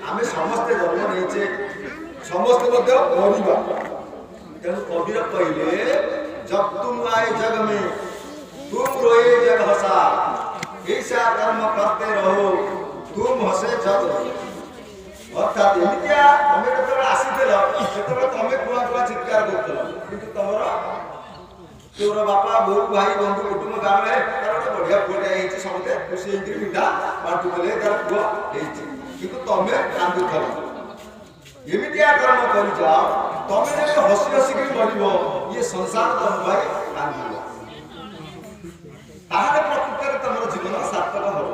आमे समस्ते जन्म नहीं समस्त मरिबा तेणु कबीर कहले जब तुम आए जग में तुम रोए जग हंसा ऐसा कर्म करते रहो तुम हसे जग अर्थात एमितिया तमे जब आसीदेल सेतबे तमे कुआ कुआ चित्कार करतल किंतु तमर तोर बापा बोऊ भाई बंधु कुटुंब गाँव में तार गोटे बढ़िया पुआ है समझे खुशी होकर मिठा बांटुले तार पुआ किंतु तमे कांदुथल एमितिया कर्म कर जाओ तमे जब हसी हसिक मरब ये संसार तुम भाई कांद ताहले प्रकृत में तुम जीवन सार्थक हम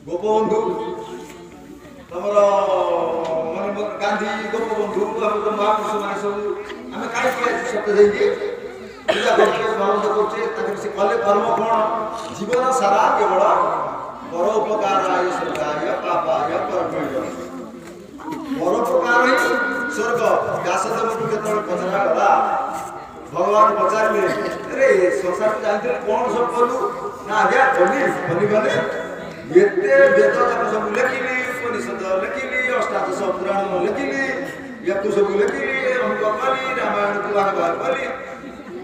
गोपबंधु तुमर माने गांधी गोपबंधु महापुरुष मान सब आम कहीं सत्य जाइए पूजा करते आनंद करते से कले कर्म कौन जीवन सारा केवल परोपकार स्वर्गाय पापाय परमेश्वर परोपकार ही स्वर्ग व्यासदेव को जो पचरा गला भगवान पचारे अरे संसार जानते कौन सब कलु ना आज्ञा बनी गले एते वेद जाक सब लिखिली उपनिषद लिखिली अष्टादश पुराण लिखिली याकु सब लिखिली अमुक कली रामायण को आगे कली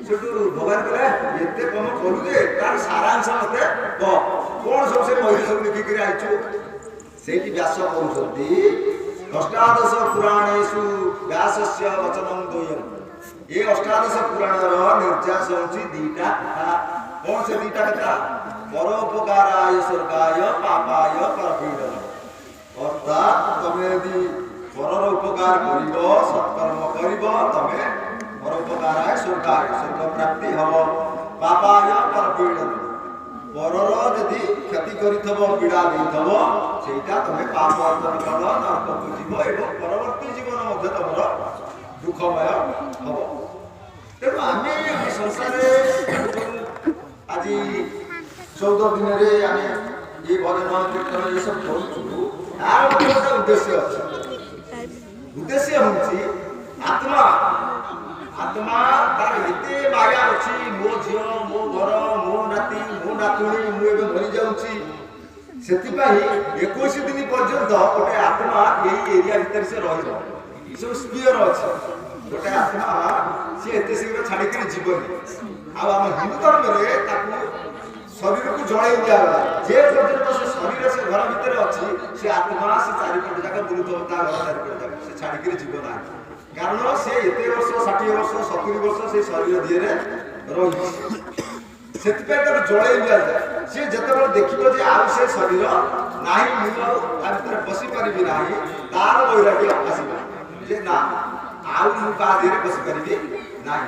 सेटू भगवान कहले एते कम कलु जे तार सारांश मते कौन सबसे पहिले सब लिखि के आइछु सेठी व्यास करूछंती अष्टादश पुराणेषु व्यासस्य वचनं द्वयम् ये अष्टादश पुराणर निर्यास होछि दीटा कौन से दीटा कथा परोपकाराय स्वर्गाय पापाय परपीडन अर्थात तमे यदि परर उपकार करिबो सत्कर्म करिबो तमे परोपकाराय स्वर्गाय स्वर्ग प्राप्ति हबो पापाय परपीडन परर यदि क्षति करिथबो पीड़ा देथबो सेटा तमे पाप अर्जन कर नरक को जीव एवं परवर्ती जीवन मध्य तमर दुखमय हबो तेणु आमे संसार आज 14 दिन रे आमे ये भजन कीर्तन ये सब करू आर गोटे उद्देश्य अछि उद्देश्य होछि आत्मा आत्मा तार एते माया अछि मो झियो मो घर मो नाती मो नातुणी मु एबे मरि जाउछि सेति पई 21 दिन पर्यंत गोटे आत्मा एई एरिया भीतर से रहिबो सब स्पियर अछि गोटे आत्मा से एते शीघ्र छाडी के जीवन आ हम हिंदू धर्म रे ताकू शरीर को जळाई दिया जे पर्यंत से शरीर से घर भीतर अछि से आत्मा से चारि पट जाका बुलुतो ता घर चारि पट जाका से छाडी के जीवन आ कारण से एते वर्ष 60 वर्ष 70 वर्ष से शरीर दिए रही सेति पे तक जळाई दिया से जते देखिबो जे आ से शरीर नाही मुनो आ भीतर बसी परिबि नाही तार वैराग्य आसीबा जे ना आउ मु का धीरे बसी परिबि नाही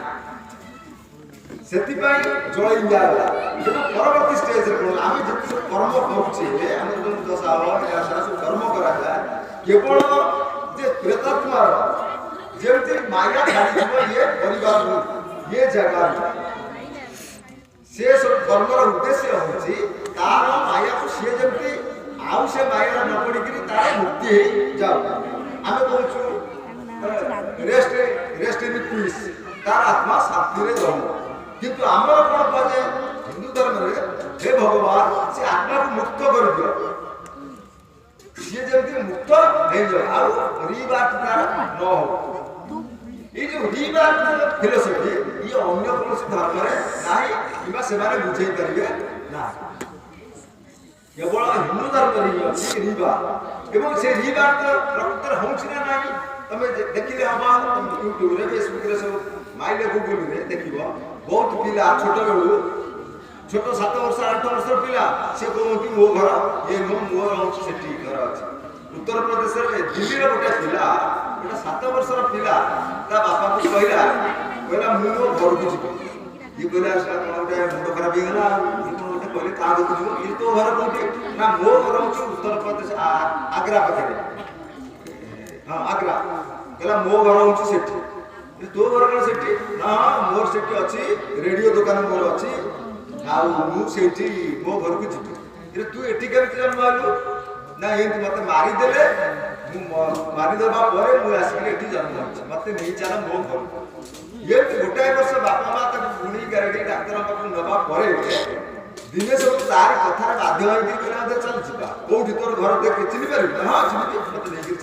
सेति पई जळाई दिया जे परवर्ती स्टेज रे कोन आमे जते कर्म करूछे हमर जो दशा हो या सारा सब कर्म करा जाय केवल जे प्रेतात्मा जेमते माया खाली जीव ये परिवार ये जगह से सब कर्मर उद्देश्य होछि तार माया को से जेमते आउ से माया न पड़ी कि तार मुक्ति हे जाओ आमे कहछु रेस्ट इन पीस तार आत्मा शांति रे रहू किंतु हमर कोन कहे हिंदू धर्म रे हे भगवान से आत्मा को मुक्त कर दियो से जेमते मुक्त हे जाओ आ रीबात तार न हो ये जो रीबात फिलोसफी ये अन्य कोन धर्म रे नाही किबा सेमाने बुझै परिबे ना केवल हिंदू धर्म रे अछि रीबा एवं से रीबात प्रकृत होछि ना नाही तमे देखिले हम यूट्यूब रे फेसबुक रे सब माइले गूगल रे देखिबो बहुत पिला छोट बेलू छोट 7 वर्ष 8 वर्ष पिला से कहूँ मो घर ये मो रहउछि सेठी घर अछि उत्तर प्रदेश रे दिल्ली रे गोटे पिला गोटे 7 वर्षर पिला ता बापा को कहला मु घर को जीव ये कहला से गोटे मुंड खराब हो गला ये गोटे कहले का को जीव ये तो घर कोठी ना मो घर अछि उत्तर प्रदेश आगरा पाखे हां आगरा कहला मो घर अछि सेठी ये तो घर कोन सेठी ना मोर सेठी अछि रेडियो दुकान मोर अछि आ मु सेठी मो घर को जीव ये तू एठी के जन्म आलु ना ये मते मारी देले मु मारी देबा परे मु आसी एठी जन्म अछि मते नहीं चाला मो घर ये गोटाए वर्ष बापा मा तक गुणी गाड़ी डाक्टर पाक नबा परे दिने सब तार कथा बाध्य होई कि कहला चल जिबा कोठी तोर घर देख चिनि पारि हां चिनि मते ନେଇକିରି